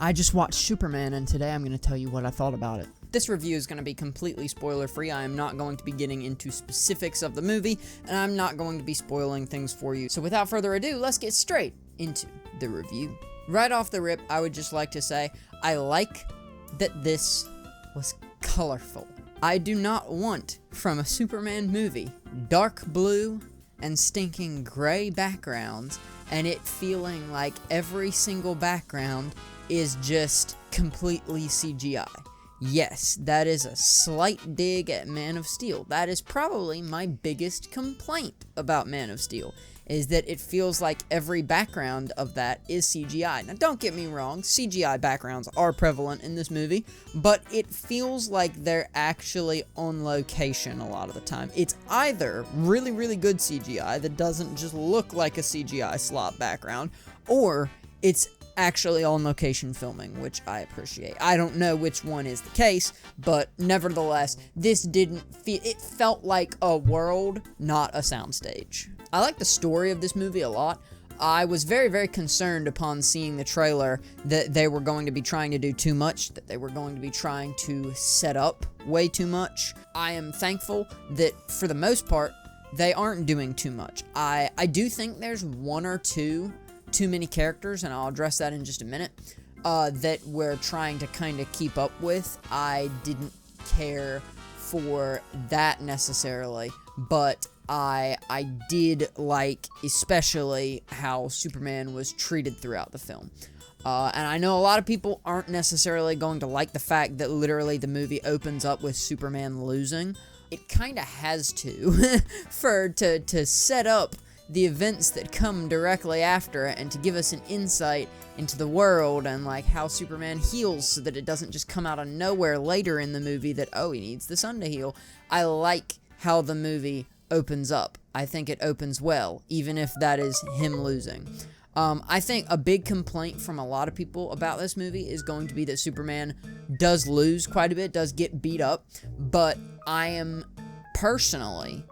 I just watched Superman, and today I'm going to tell you what I thought about it. This review is going to be completely spoiler-free. I am not going to be getting into specifics of the movie, and I'm not going to be spoiling things for you. So without further ado, let's get straight into the review. Right off the rip, I would just like to say, I like that this was colorful. I do not want, from a Superman movie, dark blue and stinking gray backgrounds, and it feeling like every single background is just completely CGI. Yes, that is a slight dig at Man of Steel. That is probably my biggest complaint about Man of Steel, is that it feels like every background of that is CGI. Now, don't get me wrong, CGI backgrounds are prevalent in this movie, but it feels like they're actually on location a lot of the time. It's either really, really good CGI that doesn't just look like a CGI slop background, or it's actually on location filming, which I appreciate. I don't know which one is the case, but nevertheless, this didn't feel, it felt like a world, not a soundstage. I like the story of this movie a lot. I was very, very concerned upon seeing the trailer that they were going to be trying to do too much, that they were going to be trying to set up way too much. I am thankful that, for the most part, they aren't doing too much. I do think there's one or two too many characters, and I'll address that in just a minute, that we're trying to kind of keep up with. I didn't care for that necessarily, but I did like especially how Superman was treated throughout the film. And I know a lot of people aren't necessarily going to like the fact that literally the movie opens up with Superman losing. It kind of has to, to set up the events that come directly after it, and to give us an insight into the world and like how Superman heals, so that it doesn't just come out of nowhere later in the movie that, oh, he needs the sun to heal. I like how the movie opens up. I think it opens well, even if that is him losing. I think a big complaint from a lot of people about this movie is going to be that Superman does lose quite a bit, does get beat up, but I am personally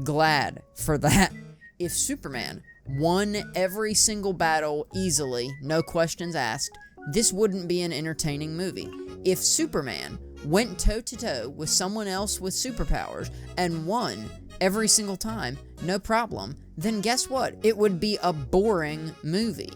glad for that. If Superman won every single battle easily, no questions asked, this wouldn't be an entertaining movie. If Superman went toe-to-toe with someone else with superpowers and won every single time, no problem, then guess what? It would be a boring movie.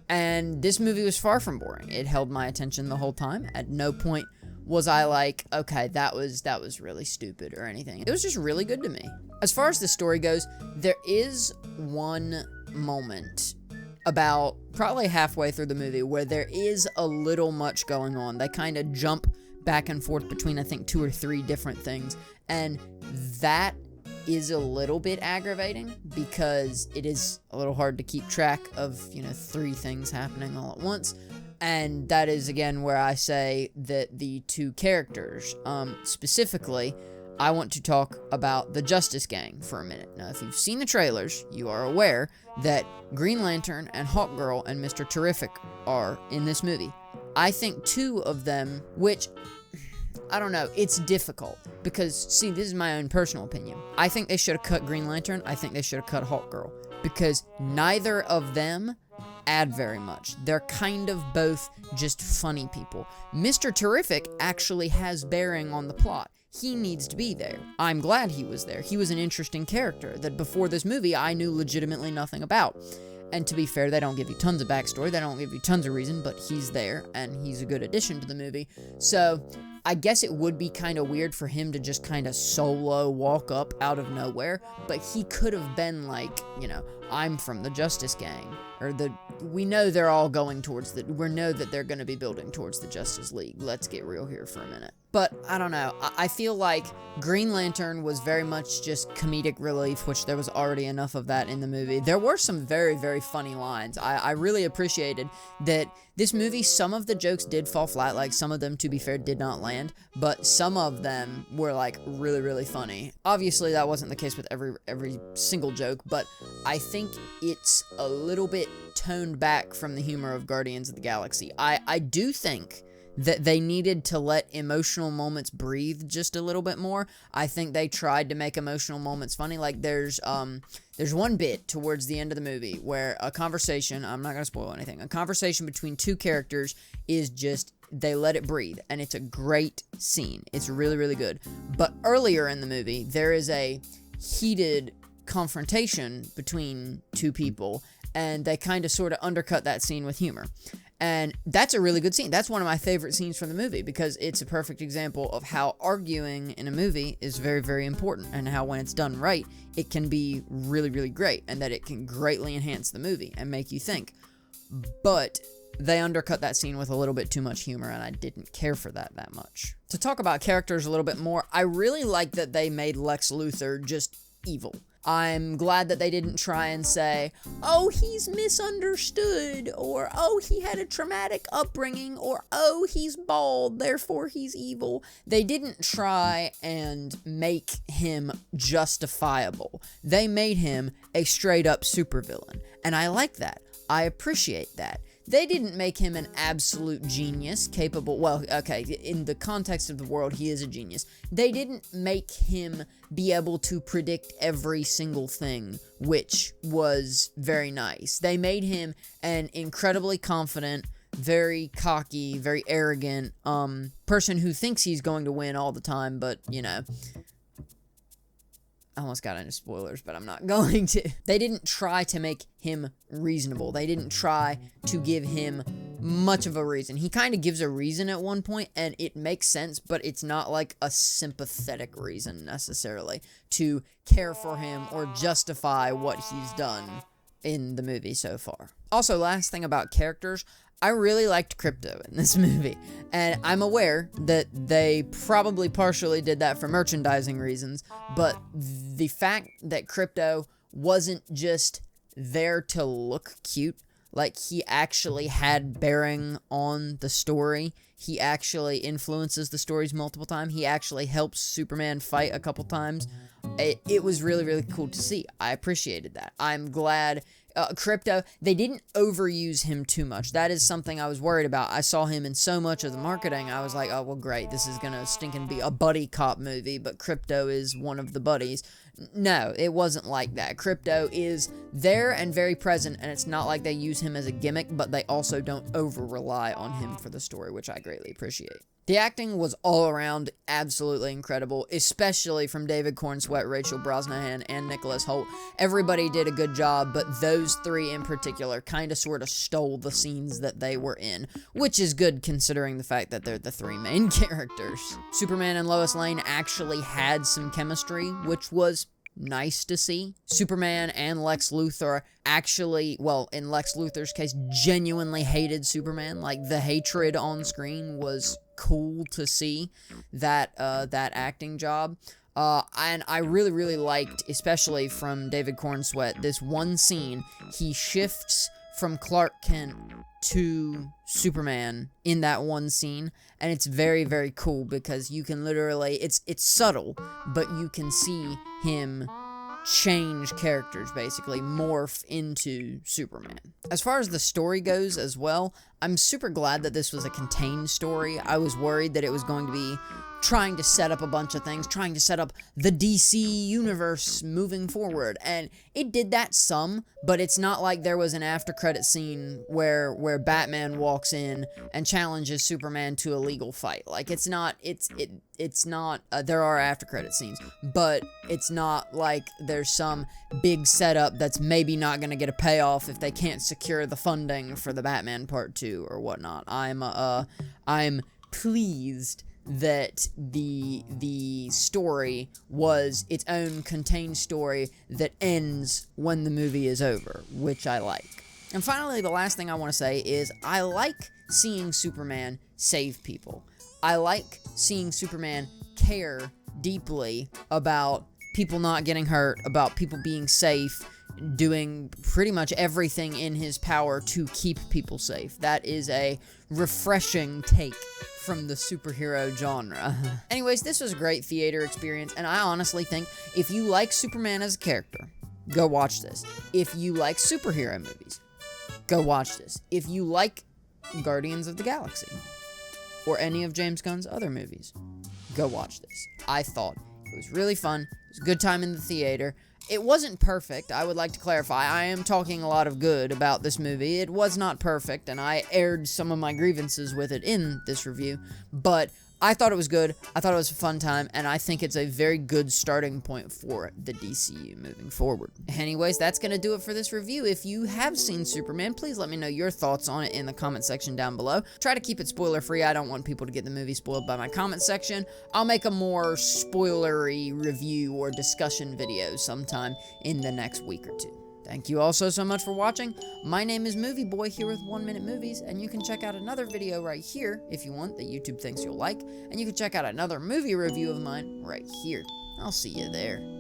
And this movie was far from boring. It held my attention the whole time. At no point was I like, okay, that was really stupid or anything. It was just really good to me. As far as the story goes, there is one moment about probably halfway through the movie where there is a little much going on. They kind of jump back and forth between, I think, 2 or 3 different things, and that is a little bit aggravating because it is a little hard to keep track of, 3 things happening all at once. And that is, again, where I say that the 2 characters, specifically, I want to talk about the Justice Gang for a minute. Now, if you've seen the trailers, you are aware that Green Lantern and Hawkgirl and Mr. Terrific are in this movie. I think 2 of them, which, I don't know, it's difficult. Because, see, this is my own personal opinion. I think they should have cut Green Lantern. I think they should have cut Hawkgirl. Because neither of them add very much. They're kind of both just funny people. Mr. Terrific actually has bearing on the plot. He needs to be there. I'm glad he was there. He was an interesting character that before this movie I knew legitimately nothing about. And to be fair, they don't give you tons of backstory, they don't give you tons of reason, but he's there, and he's a good addition to the movie. So, I guess it would be kind of weird for him to just kind of solo walk up out of nowhere, but he could have been like, I'm from the Justice Gang, or we know they're all going towards we know that they're going to be building towards the Justice League. Let's get real here for a minute. But, I don't know, I feel like Green Lantern was very much just comedic relief, which there was already enough of that in the movie. There were some very, very funny lines. I really appreciated that this movie, some of the jokes did fall flat, like some of them, to be fair, did not land, but some of them were, like, really, really funny. Obviously, that wasn't the case with every single joke, but I think it's a little bit toned back from the humor of Guardians of the Galaxy. I do think that they needed to let emotional moments breathe just a little bit more. I think they tried to make emotional moments funny. Like there's one bit towards the end of the movie where a conversation, I'm not going to spoil anything, a conversation between two characters is just, they let it breathe, and it's a great scene. It's really, really good. But earlier in the movie, there is a heated confrontation between two people, and they kind of sort of undercut that scene with humor. And that's a really good scene. That's one of my favorite scenes from the movie because it's a perfect example of how arguing in a movie is very, very important, and how when it's done right, it can be really, really great, and that it can greatly enhance the movie and make you think. But they undercut that scene with a little bit too much humor, and I didn't care for that much. To talk about characters a little bit more, I really like that they made Lex Luthor just evil. I'm glad that they didn't try and say, oh, he's misunderstood, or oh, he had a traumatic upbringing, or oh, he's bald, therefore he's evil. They didn't try and make him justifiable. They made him a straight-up supervillain, and I like that. I appreciate that. They didn't make him an absolute genius, capable, well, okay, in the context of the world, he is a genius. They didn't make him be able to predict every single thing, which was very nice. They made him an incredibly confident, very cocky, very arrogant, person who thinks he's going to win all the time, but, you know, I almost got into spoilers, but I'm not going to. They didn't try to make him reasonable. They didn't try to give him much of a reason. He kind of gives a reason at one point, and it makes sense, but it's not like a sympathetic reason necessarily to care for him or justify what he's done in the movie so far. Also, last thing about characters, I really liked Krypto in this movie, and I'm aware that they probably partially did that for merchandising reasons, but the fact that Krypto wasn't just there to look cute, like he actually had bearing on the story, he actually influences the stories multiple times, he actually helps Superman fight a couple times, it was really, really cool to see. I appreciated that. I'm glad Krypto, they didn't overuse him too much. That is something I was worried about. I saw him in so much of the marketing, I was like, oh, well, great, this is gonna stinking be a buddy cop movie, but Krypto is one of the buddies. No, it wasn't like that. Krypto is there and very present, and it's not like they use him as a gimmick, but they also don't over-rely on him for the story, which I greatly appreciate. The acting was all around absolutely incredible, especially from David Cornsweet, Rachel Brosnahan, and Nicholas Hoult. Everybody did a good job, but those three in particular kind of sort of stole the scenes that they were in, which is good considering the fact that they're the three main characters. Superman and Lois Lane actually had some chemistry, which was nice to see. Superman and Lex Luthor actually, well, in Lex Luthor's case, genuinely hated Superman. Like, the hatred on screen was cool to see that acting job. And I really, really liked, especially from David Cornsweet, this one scene. He shifts from Clark Kent to Superman in that one scene, and it's very, very cool because you can literally, it's subtle, but you can see him change characters, basically morph into Superman. As far as the story goes as well, I'm super glad that this was a contained story. I was worried that it was going to be trying to set up a bunch of things, trying to set up the DC universe moving forward, and it did that some, but it's not like there was an after credit scene where Batman walks in and challenges Superman to a legal fight. Like, it's not, there are after credit scenes, but it's not like there's some big setup that's maybe not gonna get a payoff if they can't secure the funding for the Batman Part 2 or whatnot. I'm pleased that the story was its own contained story that ends when the movie is over, which I like. And finally, the last thing I want to say is I like seeing Superman save people. I like seeing Superman care deeply about people not getting hurt, about people being safe, doing pretty much everything in his power to keep people safe. That is a refreshing take from the superhero genre. Anyways, this was a great theater experience, and I honestly think if you like Superman as a character, go watch this. If you like superhero movies, go watch this. If you like Guardians of the Galaxy, or any of James Gunn's other movies, go watch this. I thought it was really fun. It was a good time in the theater. It wasn't perfect, I would like to clarify. I am talking a lot of good about this movie. It was not perfect, and I aired some of my grievances with it in this review, but I thought it was good, I thought it was a fun time, and I think it's a very good starting point for the DCU moving forward. Anyways, that's going to do it for this review. If you have seen Superman, please let me know your thoughts on it in the comment section down below. Try to keep it spoiler-free. I don't want people to get the movie spoiled by my comment section. I'll make a more spoilery review or discussion video sometime in the next week or two. Thank you all so much for watching. My name is Movie Boy here with 1 Minute Movies, and you can check out another video right here if you want that YouTube thinks you'll like, and you can check out another movie review of mine right here. I'll see you there.